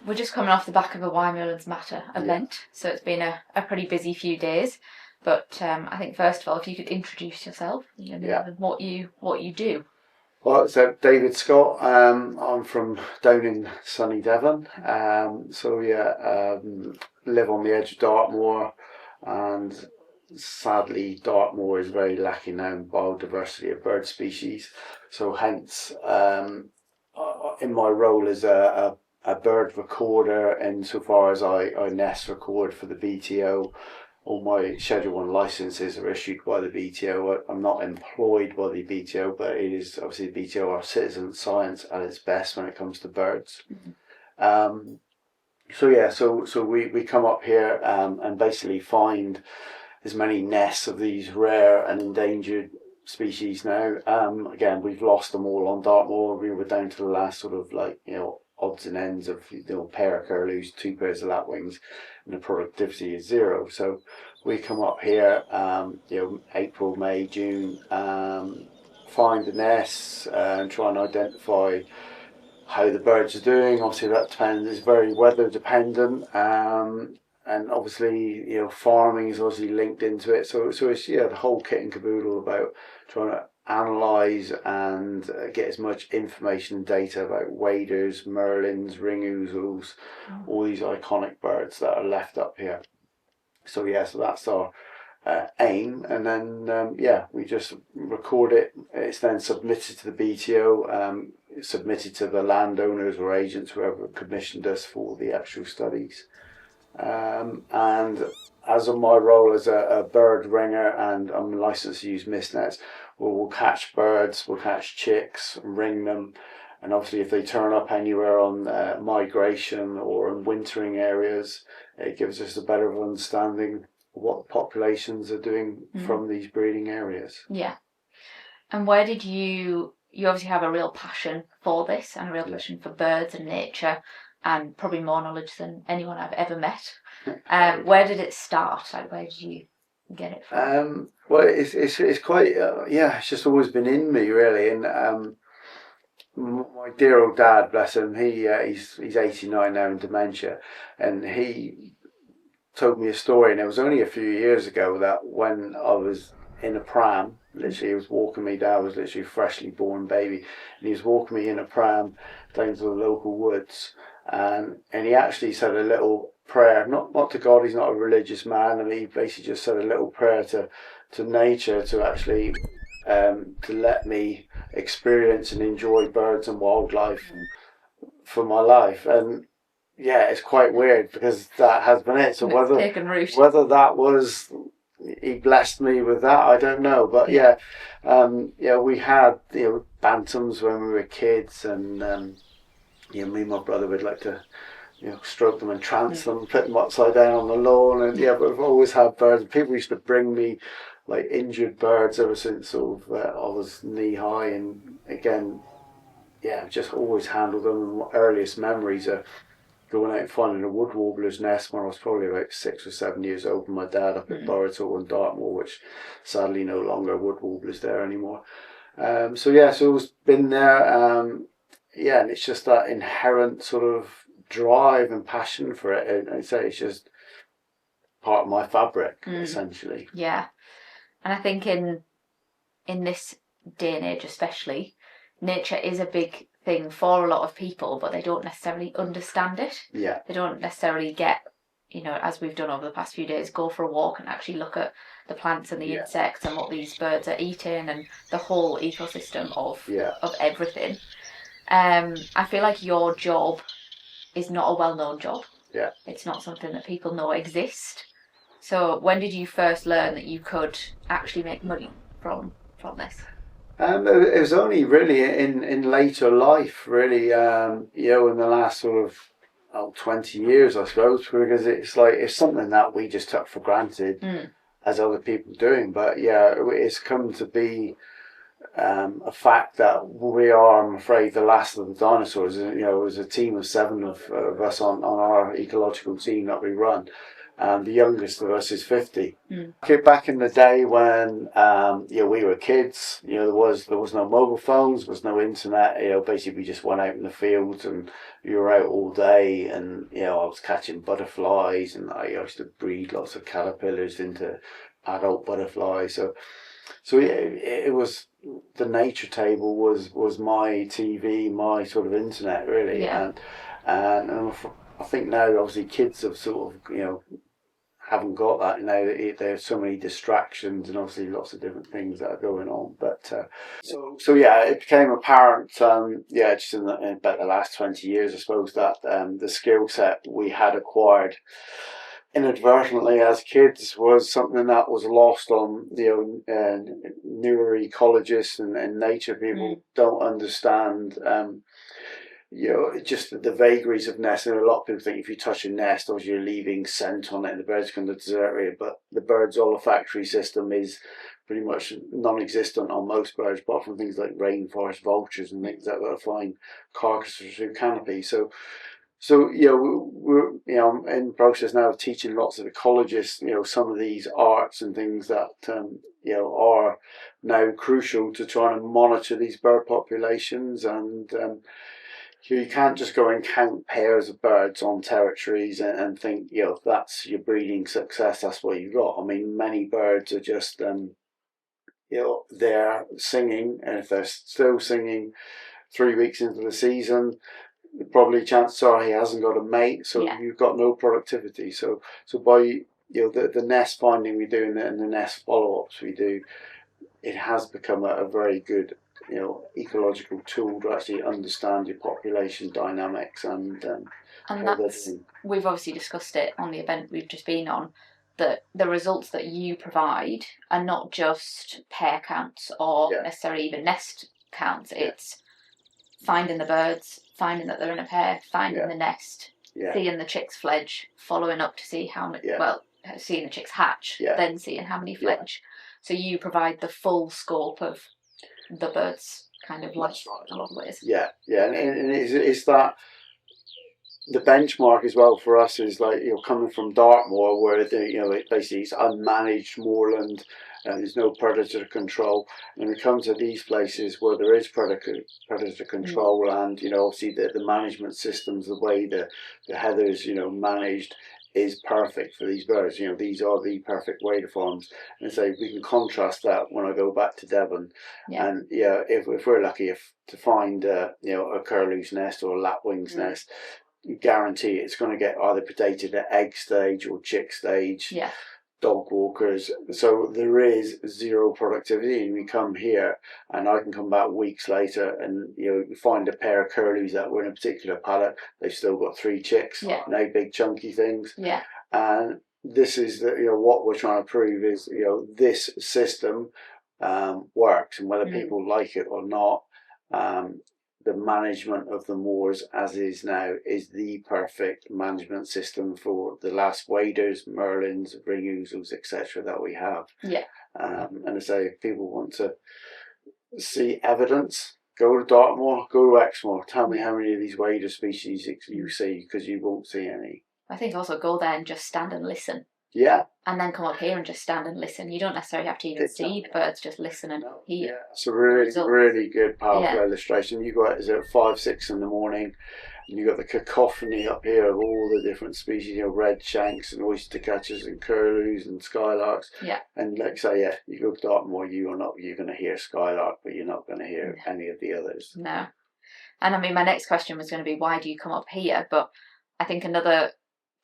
we're just coming off the back of a Why Millions Matter event, so it's been a pretty busy few days. But I think first of all, if you could introduce yourself, and what you do. Well, so David Scott. I'm from down in sunny Devon. Live on the edge of Dartmoor, and sadly, Dartmoor is very lacking now in biodiversity of bird species. So hence, in my role as a bird recorder, insofar as I nest record for the BTO, all my Schedule 1 licenses are issued by the BTO. I'm not employed by the BTO, but it is obviously the BTO are citizen science at its best when it comes to birds. Mm-hmm. So we come up here and basically find as many nests of these rare and endangered species now. Again, we've lost them all on Dartmoor. We were down to the last sort of odds and ends of pair of curlews, 2 pairs of lapwings, and the productivity is 0. So we come up here, April, May, June, find the nests and try and identify how the birds are doing. Obviously, that depends. It's very weather dependent, and obviously, farming is obviously linked into it. So it's the whole kit and caboodle about trying to analyse and get as much information and data about waders, merlins, ring-ouzels, all these iconic birds that are left up here. So that's our aim, and then we just record it. It's then submitted to the BTO, submitted to the landowners or agents, whoever commissioned us for the actual studies. And as of my role as a bird ringer, and I'm licensed to use mist nets, we'll catch birds, we'll catch chicks, ring them, and obviously if they turn up anywhere on migration or in wintering areas, it gives us a better understanding of what the populations are doing from these breeding areas. Yeah. And where did you obviously have a real passion for this and a real passion for birds and nature, and probably more knowledge than anyone I've ever met. Where did it start? Like, where did you get it from? Well, it's quite it's just always been in me, really. And my dear old dad, bless him, he's 89 now in dementia, and he told me a story, and it was only a few years ago that when I was in a pram, literally he was walking me down, I was literally a freshly born baby, and he was walking me in a pram down to the local woods, and he actually said a little prayer, not to God, he's not a religious man, and he basically just said a little prayer to nature to actually to let me experience and enjoy birds and wildlife for my life. And it's quite weird because that has been it. So whether that was, he blessed me with that, I don't know. But we had bantams when we were kids, and me and my brother would like to stroke them and trance them, put them upside down on the lawn, and but we've always had birds. People used to bring me like injured birds ever since sort of I was knee high, and again, just always handled them. And my earliest memories are going out and finding a wood warbler's nest when I was probably about 6 or 7 years old with my dad up at Boratal in Dartmoor, which sadly no longer wood warblers there anymore. So it's been there. And it's just that inherent sort of drive and passion for it. And I'd say it's just part of my fabric, essentially. Yeah. And I think in this day and age especially, nature is a big thing for a lot of people, but they don't necessarily understand it. Yeah. They don't necessarily get, as we've done over the past few days, go for a walk and actually look at the plants and the insects and what these birds are eating and the whole ecosystem of everything. I feel like your job is not a well-known job. Yeah. It's not something that people know exist. So when did you first learn that you could actually make money from this? It was only really in later life, really, in the last sort of 20 years, I suppose, because it's something that we just took for granted as other people doing. But it's come to be a fact that we are, I'm afraid, the last of the dinosaurs. It was a team of 7 of us on our ecological team that we run. and the youngest of us is 50. Back in the day when we were kids, there was no mobile phones, there was no internet. Basically we just went out in the fields and you were out all day, and I was catching butterflies, and I used to breed lots of caterpillars into adult butterflies. So it was, the nature table was my TV, my sort of internet, really. And I think now obviously kids have sort of haven't got that now. There's so many distractions and obviously lots of different things that are going on. But so yeah, it became apparent. Just in about the last 20 years, I suppose, that the skill set we had acquired inadvertently as kids was something that was lost on newer ecologists and nature people. Don't understand just the vagaries of nests. And a lot of people think if you touch a nest, obviously you're leaving scent on it and the birds come to the desert area, but the bird's olfactory system is pretty much non-existent on most birds, apart from things like rainforest vultures and things that will find carcasses through canopy. So we're I'm in the process now of teaching lots of ecologists some of these arts and things that are now crucial to trying to monitor these bird populations. And you can't just go and count pairs of birds on territories and think that's your breeding success, that's what you've got. I mean, many birds are just they're singing, and if they're still singing 3 weeks into the season, probably chances are he hasn't got a mate, so you've got no productivity. So by the nest finding we do and the nest follow-ups we do, it has become a very good ecological tool to actually understand your population dynamics. And that's, we've obviously discussed it on the event we've just been on, that the results that you provide are not just pair counts or necessarily even nest counts. It's finding the birds, finding that they're in a pair, finding the nest, seeing the chicks fledge, following up to see how many, seeing the chicks hatch, then seeing how many fledge. So you provide the full scope of the bird's kind of life in a lot of ways. And it's that the benchmark as well for us is like coming from Dartmoor, where it basically is unmanaged moorland and there's no predator control, and we come to these places where there is predator control, and obviously the management systems, the way the heather's managed is perfect for these birds. These are the perfect wader farms, and so we can contrast that when I go back to Devon. And if we're lucky to find a curlew's nest or a lapwing's nest, guarantee it's going to get either predated at egg stage or chick stage. Dog walkers. So there is zero productivity, and we come here and I can come back weeks later and find a pair of curlews that were in a particular paddock. They've still got 3 chicks, no big chunky things. And this is what we're trying to prove is this system works, and whether people like it or not, the management of the moors as is now is the perfect management system for the last waders, merlins, ring ouzels, etc. that we have. And I say, if people want to see evidence, go to Dartmoor, go to Exmoor. Tell me how many of these wader species you see, because you won't see any. I think also go there and just stand and listen. And then come up here and just stand and listen. You don't necessarily have to even see the birds, just listen and hear. It's a really good, powerful illustration. You got it at 5, 6 in the morning, and you got the cacophony up here of all the different species, red shanks and oyster catchers and curlews and skylarks. And like say, you go to Dartmoor, you're going to hear skylark, but you're not going to hear any of the others. No. And I mean, my next question was going to be, why do you come up here? But I think another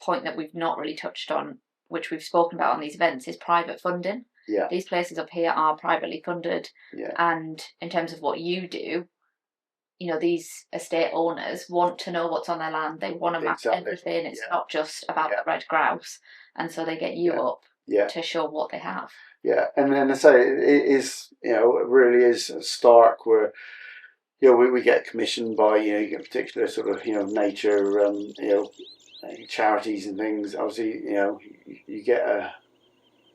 point that we've not really touched on, which we've spoken about on these events, is private funding. These places up here are privately funded. And in terms of what you do, these estate owners want to know what's on their land. They want to map everything. It's not just about the red grouse. And so they get you up to show what they have. And then I say, it is, it really is stark where, we get commissioned by, you get particular sort of, nature, charities and things. Obviously, you get a,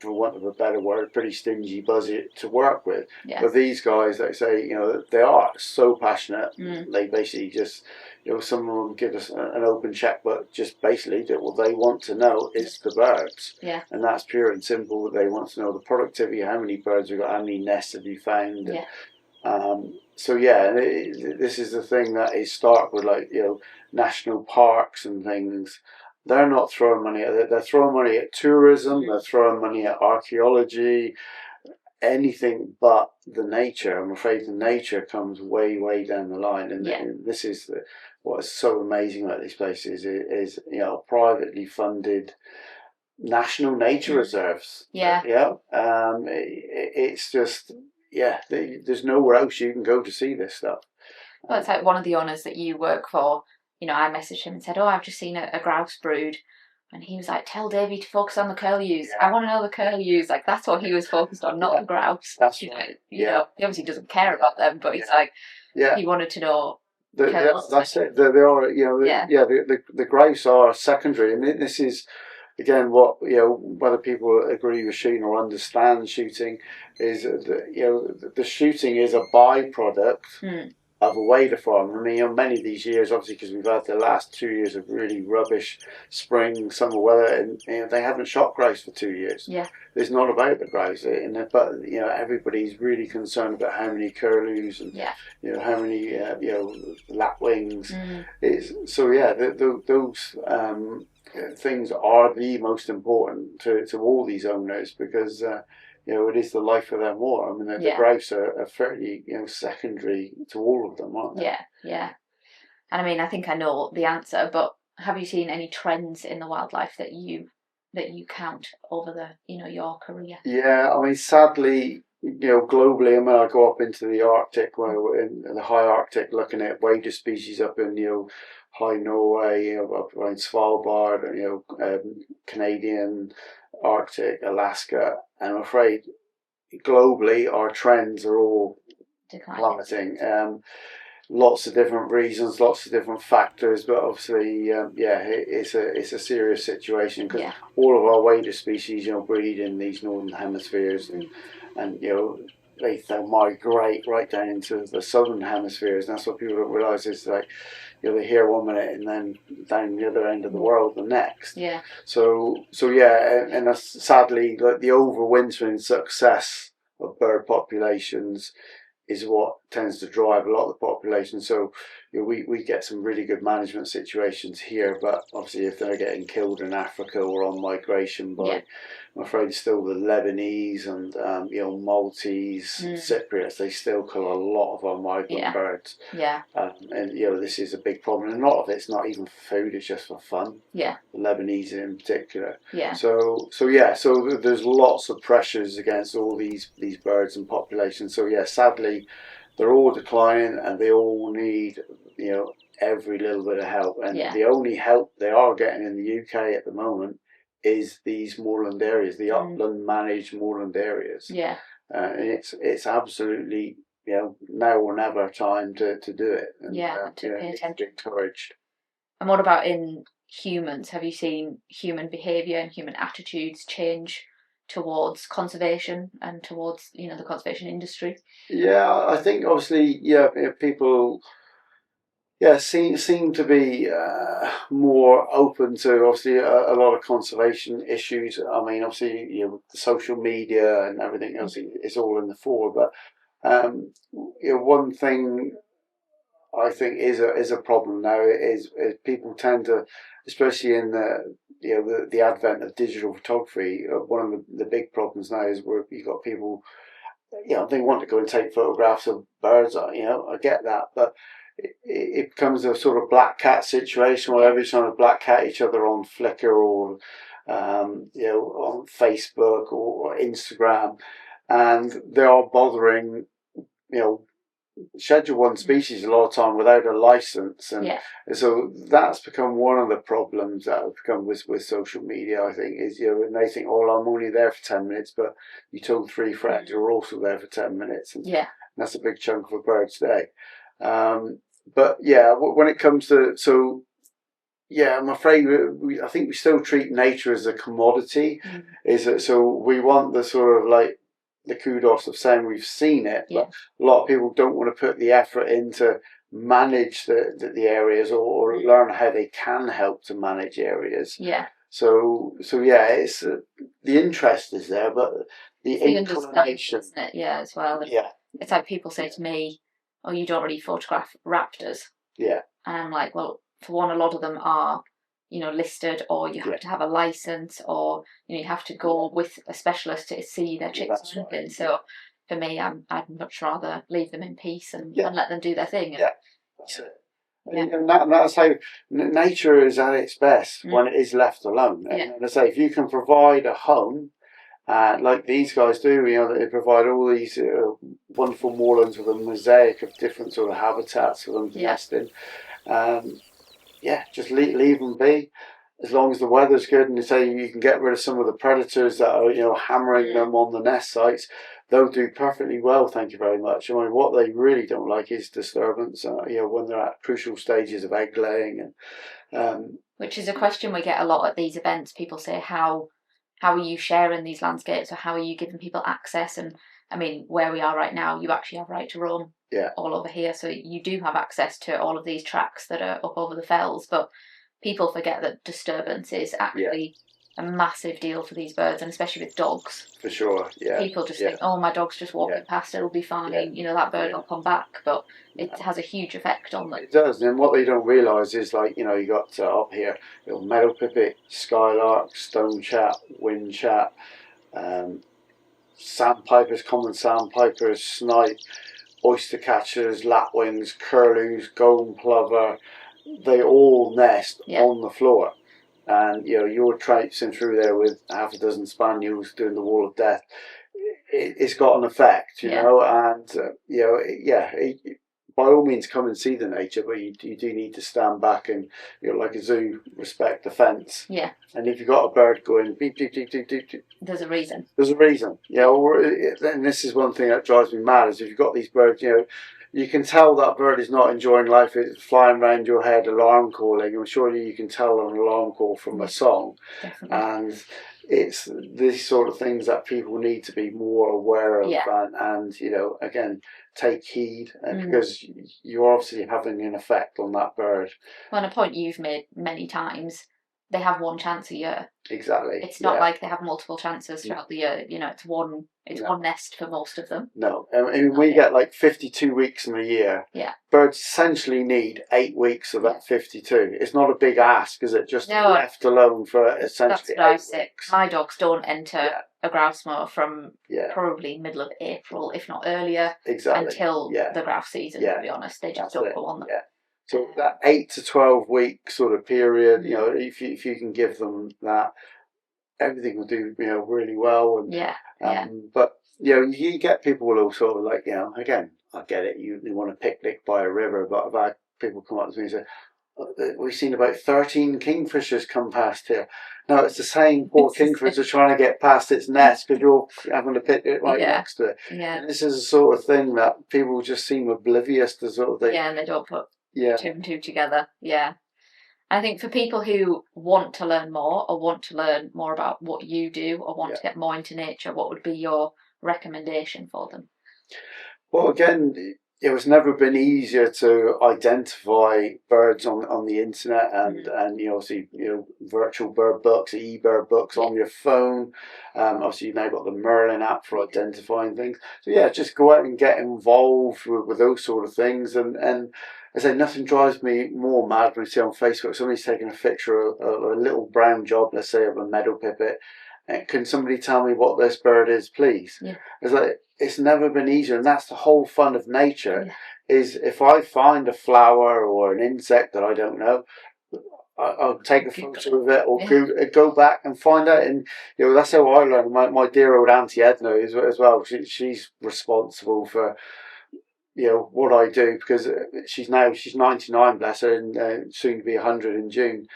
for want of a better word, pretty stingy budget to work with. But these guys, they say, they are so passionate. They basically just, some of them give us an open checkbook, just basically that what they want to know is the birds. Yeah. And that's pure and simple. They want to know the productivity, how many birds we've got, how many nests have you found. Yeah. So yeah, this is the thing that is stark with, like, national parks and things. They're not throwing money at it. They're throwing money at tourism. They're throwing money at archaeology, anything but the nature. I'm afraid the nature comes way, way down the line. And this is what's so amazing about these places is privately funded national nature reserves. Yeah. It's just, there's nowhere else you can go to see this stuff. Well, it's like one of the owners that you work for, I messaged him and said, I've just seen a grouse brood. And he was like, tell Davie to focus on the curlews. I want to know the curlews. Like, that's what he was focused on, not the grouse. That's right. He obviously doesn't care about them, but he's like, he wanted to know. That's it. They are, the grouse are secondary. And this is, again, what, whether people agree with shooting or understand shooting, is that, the shooting is a byproduct of a wader farm. I mean, many of these years, obviously, because we've had the last 2 years of really rubbish spring, summer weather, and they haven't shot grouse for 2 years. Yeah. It's not about the grouse, but everybody's really concerned about how many curlews and how many lapwings. Those things are the most important to all these owners, because it is the life of their moor. I mean, the grouse are fairly secondary to all of them, aren't they? Yeah. And I mean, I think I know the answer, but have you seen any trends in the wildlife that you count over your career? Yeah, I mean, sadly, globally, I mean, I go up into the Arctic, where we're in the high Arctic, looking at wader species up in high Norway, up around Svalbard, Canadian Arctic, Alaska, and I'm afraid globally our trends are all plummeting. Lots of different reasons, lots of different factors, but obviously, it's a serious situation, because all of our wader species, breed in these northern hemispheres, and they'll migrate right down into the southern hemispheres. And that's what people don't realise, is like, they hear 1 minute and then down the other end of the world the next. Yeah. So and that's sadly, like, the overwintering success of bird populations is what tends to drive a lot of the population. So we get some really good management situations here, but obviously if they're getting killed in Africa or on migration by, I'm afraid, still the Lebanese and Maltese, Cypriots, they still kill a lot of our migrant birds. Yeah. And this is a big problem. And a lot of it's not even for food; it's just for fun. Yeah. The Lebanese in particular. Yeah. So there's lots of pressures against all these birds and populations. So sadly, they're all declining, and they all need every little bit of help. And the only help they are getting in the UK at the moment is these moorland areas, the upland managed moorland areas. Yeah. And it's absolutely now or never time to do it. And, to pay attention. Encouraged. And what about in humans? Have you seen human behaviour and human attitudes change towards conservation and towards the conservation industry? Yeah, I think obviously people seem to be more open to obviously a lot of conservation issues. I mean, obviously the social media and everything else is all in the fore, but one thing I think is a problem now is people tend to, especially in the advent of digital photography. One of the big problems now is where you've got people, they want to go and take photographs of birds. I get that, but it becomes a sort of black cat situation where everybody's trying to black cat each other on Flickr or on Facebook or Instagram, and they are bothering Schedule 1 species a lot of time without a license, and so that's become one of the problems that have come with social media, I think, is and they think, oh, I'm only there for 10 minutes, but you told 3 friends you're also there for 10 minutes, and that's a big chunk of a bird's day. But when it comes to I'm afraid I think we still treat nature as a commodity. So we want the sort of like the kudos of saying we've seen it, but a lot of people don't want to put the effort into manage the areas, or learn how they can help to manage areas. Yeah. So yeah, it's the interest is there, but the inclination, isn't it? Yeah, as well. Yeah. It's like people say to me, "Oh, you don't really photograph raptors." Yeah. And I'm like, well, for one, a lot of them are, listed, or you have to have a license, or you have to go with a specialist to see their chicks or something. Right. So for me, I'd much rather leave them in peace and let them do their thing. Yeah, that's it. Yeah. And that's how nature is at its best when it is left alone. And I say, if you can provide a home, like these guys do, they provide all these wonderful moorlands with a mosaic of different sort of habitats for them to nest in. Just leave them be. As long as the weather's good, and they say you can get rid of some of the predators that are, hammering them on the nest sites, they'll do perfectly well. Thank you very much. I mean, what they really don't like is disturbance. When they're at crucial stages of egg laying, and which is a question we get a lot at these events. People say, how are you sharing these landscapes, or how are you giving people access? And I mean, where we are right now, you actually have right to roam all over here, so you do have access to all of these tracks that are up over the fells. But people forget that disturbance is actually a massive deal for these birds, and especially with dogs. For sure, yeah. People just think, oh, my dog's just walking past, it'll be fine, that bird will come back, but it has a huge effect on them. It does, and what they don't realise is, like, you got up here, meadow pipit, skylark, stonechat, windchat, sandpipers, common sandpipers, snipe, oyster catchers, lapwings, curlews, golden plover. They all nest on the floor, and you're traipsing through there with half a dozen spaniels doing the wall of death. It's got an effect, and by all means come and see the nature, but you do need to stand back and, like a zoo, respect the fence. Yeah. And if you've got a bird going beep, beep, beep, beep, beep, beep, there's a reason. There's a reason. And this is one thing that drives me mad, is if you've got these birds, you can tell that bird is not enjoying life. It's flying around your head, alarm calling. I'm sure you can tell an alarm call from a song. Definitely. And it's these sort of things that people need to be more aware of, and again, take heed, because you're obviously having an effect on that bird. Well, a point you've made many times, they have one chance a year. Exactly. It's not like they have multiple chances throughout the year. It's one nest for most of them. No, we get like 52 weeks in a year. Yeah. Birds essentially need 8 weeks of that 52. It's not a big ask, is it? Just left alone for essentially 8 weeks. My dogs don't enter a grouse moor from probably middle of April, if not earlier, until the grouse season, to be honest. They just don't go on them. Yeah. So that 8 to 12 week sort of period, if you can give them that, everything will do really well. And but you get people who will sort of like, again, I get it, you want to picnic by a river, but I've had people come up to me and say, we've seen about 13 kingfishers come past here. Now it's the same poor kingfisher trying to get past its nest because you're having a picnic right next to it. Yeah. And this is the sort of thing that people just seem oblivious to, sort of thing. Yeah, and they don't put two and two together. Yeah. I think for people who want to learn more, or want to learn more about what you do, or want to get more into nature, what would be your recommendation for them? Well, again, it's never been easier to identify birds on the internet, and obviously virtual bird books, e-bird books on your phone. Obviously you've now got the Merlin app for identifying things. So just go out and get involved with those sort of things, and I say, nothing drives me more mad when you see on Facebook somebody's taking a picture of a little brown job, let's say of a meadow pipit. Can somebody tell me what this bird is, please? Yeah. It's like, it's never been easier, and that's the whole fun of nature. Yeah. Is if I find a flower or an insect that I don't know, I'll take a photo of it, or go back and find out. And that's how I learned. My dear old Auntie Edna as well. She's responsible for what I do, because she's 99, bless her, and soon to be 100 in June.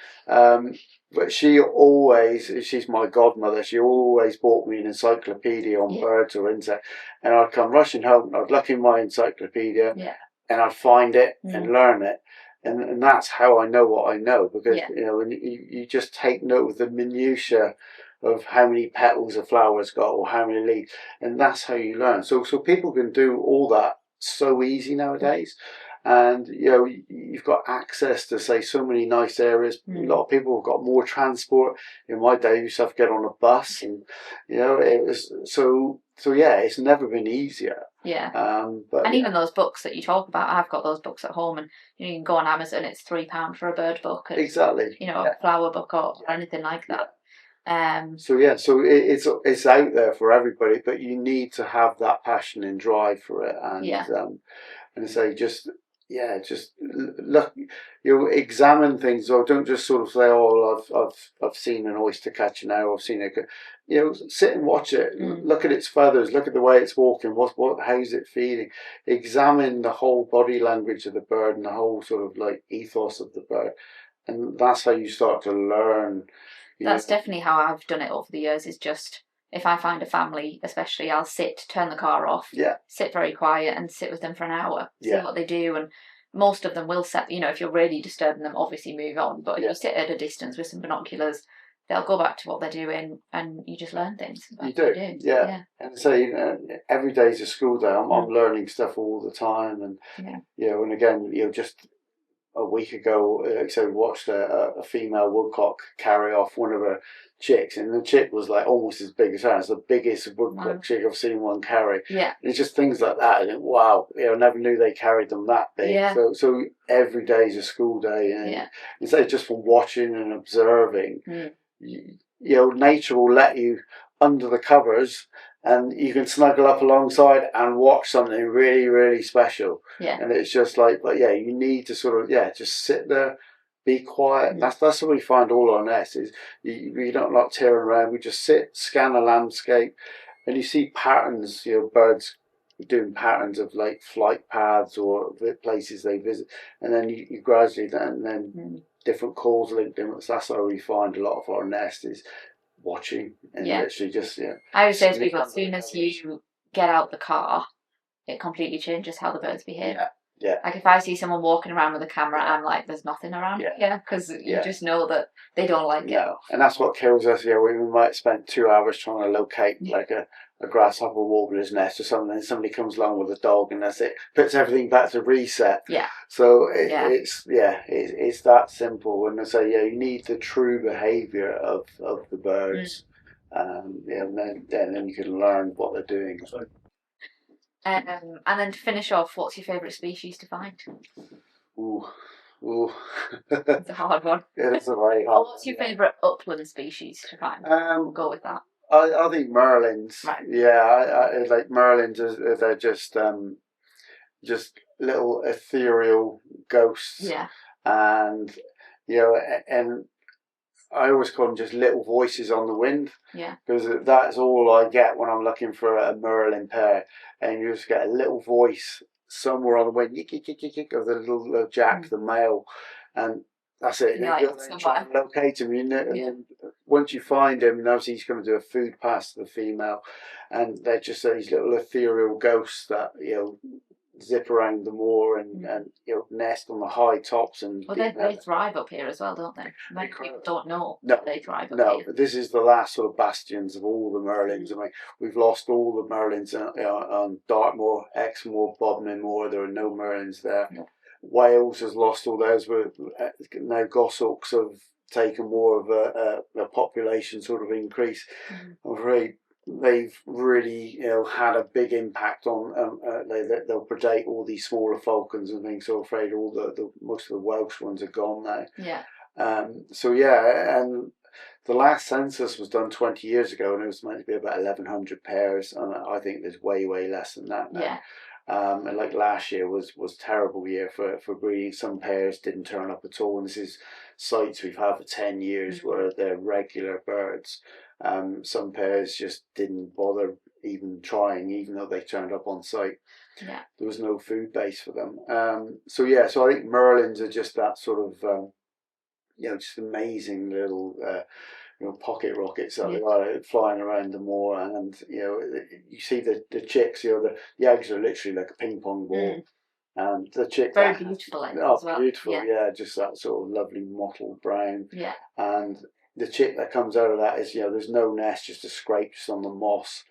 But she's my godmother. She always bought me an encyclopedia on birds or insects, and I'd come rushing home and I'd look in my encyclopedia and I'd find it and learn it. And that's how I know what I know, because when you just take note of the minutiae of how many petals a flower's got or how many leaves, and that's how you learn. So people can do all that so easy nowadays, and you've got access to, say, so many nice areas. A lot of people have got more transport. In my day, you used to have to get on a bus, and it was so yeah. It's never been easier. Yeah. But and even those books that you talk about, I've got those books at home, and you can go on Amazon. It's £3 for a bird book. And, exactly. A flower book or anything like that. So it's out there for everybody, but you need to have that passion and drive for it, and say just look, examine things, or don't just sort of say, oh, I've seen an oyster catcher now, I've seen it. Sit and watch it, look at its feathers, look at the way it's walking, how's it feeding, examine the whole body language of the bird and the whole sort of like ethos of the bird, and that's how you start to learn. That's definitely how I've done it over the years, is just, if I find a family, especially, I'll turn the car off, sit very quiet and sit with them for an hour, see what they do. And most of them will if you're really disturbing them, obviously move on. But if you sit at a distance with some binoculars, they'll go back to what they're doing, and you just learn things. You do. Yeah. And so, every day's a school day. I'm learning stuff all the time. And, and again, just a week ago, watched a female woodcock carry off one of her chicks, and the chick was like almost as big as her. It's the biggest woodcock chick I've seen one carry. Yeah, and it's just things like that. And wow, I never knew they carried them that big. Yeah. So every day is a school day, and instead of just from watching and observing, nature will let you under the covers, and you can snuggle up alongside and watch something really, really special. Yeah. And it's just like, but you need to sort of, just sit there, be quiet. That's what we find all our nests is you don't like tearing around. We just sit, scan the landscape, and you see patterns, birds doing patterns of like flight paths or the places they visit. And then you gradually, and then different calls linked in. So that's how we find a lot of our nests is watching and literally just I would say to people, as soon as you get out the car, it completely changes how the birds behave. Like if I see someone walking around with a camera, I'm like, there's nothing around here, because you just know that they don't like it. And that's what kills us. We might spend 2 hours trying to locate like a grasshopper warbler's nest or something, and somebody comes along with a dog, and that's it, puts everything back to reset. So it's that simple. And I say you need the true behaviour of the birds, and then you can learn what they're doing. And then to finish off, what's your favourite species to find? Ooh. It's a hard one. It's a very hard. What's your favourite upland species to find? We'll go with that. I think merlins. Right. I like merlins. They're just little ethereal ghosts. Yeah. And and I always call them just little voices on the wind. Yeah. Because that's all I get when I'm looking for a merlin pair, and you just get a little voice somewhere on the wind, yick, yick, yick, yick, of the little jack, the male, and that's it. You're trying to locate him. And once you find him, obviously he's going to do a food pass to the female, and they're just these little ethereal ghosts that zip around the moor and nest on the high tops. And they thrive up here as well, don't they? Many people don't know they thrive up here. But this is the last sort of bastions of all the merlins. I mean, we've lost all the merlins on Dartmoor, Exmoor, Bodmin Moor. There are no merlins there. No. Wales has lost all theirs. Now goshawks have taken more of a population sort of increase. I'm afraid they've really had a big impact on they'll predate all these smaller falcons and things. So I'm afraid all the most of the Welsh ones are gone now. And the last census was done 20 years ago, and it was meant to be about 1,100 pairs, and I think there's way less than that now. And like last year was a terrible year for breeding. Some pairs didn't turn up at all, and this is sites we've had for 10 years where they're regular birds. Some pairs just didn't bother even trying, even though they turned up on site. There was no food base for them. So I think merlins are just that sort of just amazing little pocket rockets that they are flying around the moor, and you see the chicks. The eggs are literally like a ping pong ball, and the chick very beautiful eggs as well. Beautiful, just that sort of lovely mottled brown. And the chick that comes out of that is there's no nest, just a scrape just on the moss,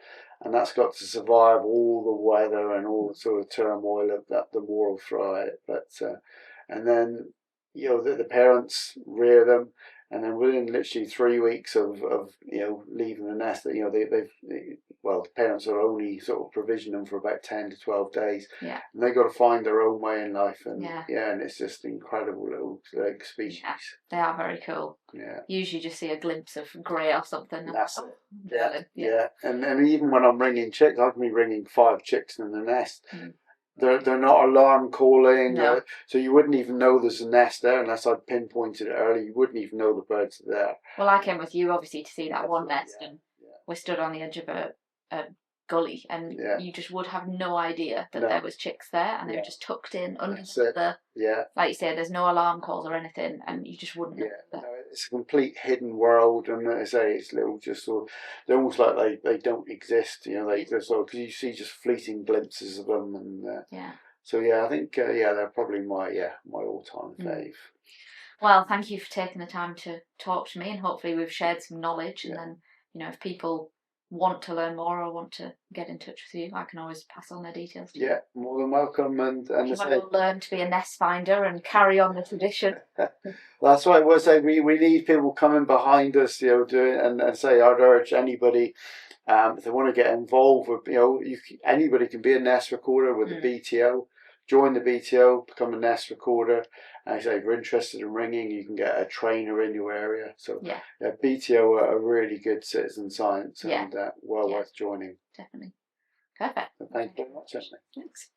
and that's got to survive all the weather and all the sort of turmoil of that the war will throw at it. But and then the parents rear them, and then within literally 3 weeks of leaving the nest, the parents are only sort of provision them for about 10 to 12 days. Yeah. And they've got to find their own way in life, and yeah, and it's just incredible little species. Yeah, they are very cool. Yeah. Usually just see a glimpse of grey or something. That's it. Yeah. And even when I'm ringing chicks, I can be ringing 5 chicks in the nest. Mm. They're not alarm calling, No. so you wouldn't even know there's a nest there unless I'd pinpointed it early. You wouldn't even know the birds are there. Well, I came with you obviously to see that one nest, and we stood on the edge of a gully, and you just would have no idea that there was chicks there, and they were just tucked in under the like you say, there's no alarm calls or anything, and you just wouldn't know that. No, it's a complete hidden world, and as I say, it's little just sort of, they're almost like they don't exist, they just sort of, because you see just fleeting glimpses of them, and so I think they're probably my all-time fave. Well, thank you for taking the time to talk to me, and hopefully we've shared some knowledge, and then if people want to learn more or want to get in touch with you, I can always pass on their details to you. Yeah, more than welcome. And if you want to learn to be a nest finder and carry on the tradition. That's what I was saying. We need people coming behind us, doing and say, I'd urge anybody, if they want to get involved with, anybody can be a nest recorder with the BTO. Join the BTO, become a nest recorder. And I say, if you're interested in ringing, you can get a trainer in your area. So BTO are a really good citizen science and well worth joining. Definitely. Perfect. So thank you very much, Ashley. Thanks.